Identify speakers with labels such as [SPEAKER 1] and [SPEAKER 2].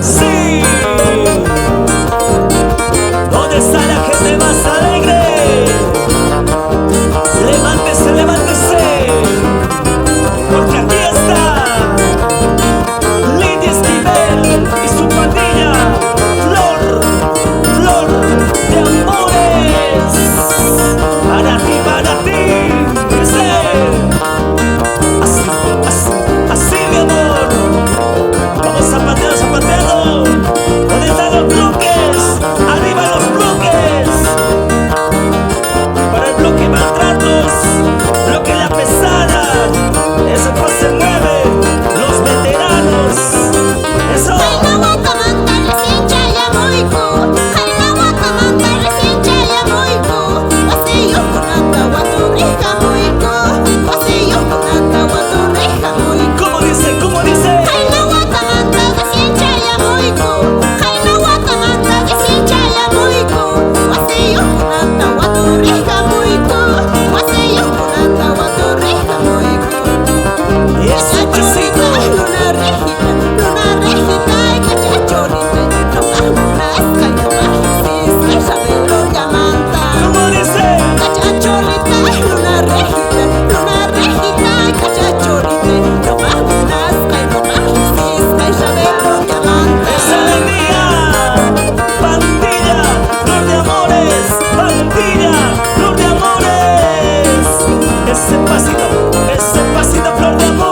[SPEAKER 1] Sí. ¿Dónde está la gente más alegre? Levántese, levántese, porque aquí está Lidia Esquivel y su pandilla. Flor, flor de amores. Para ti, dice. Así, así, así, mi amor. Vamos zapateando, zapateando. ¿Dónde están los bloques? Arriba los bloques. Para el bloque maltratos, bloque la pesada. Eso no se mueve. Los veteranos. Eso. ¿Cómo dice? ¿Cómo dice? Ese pasito, flor de amor.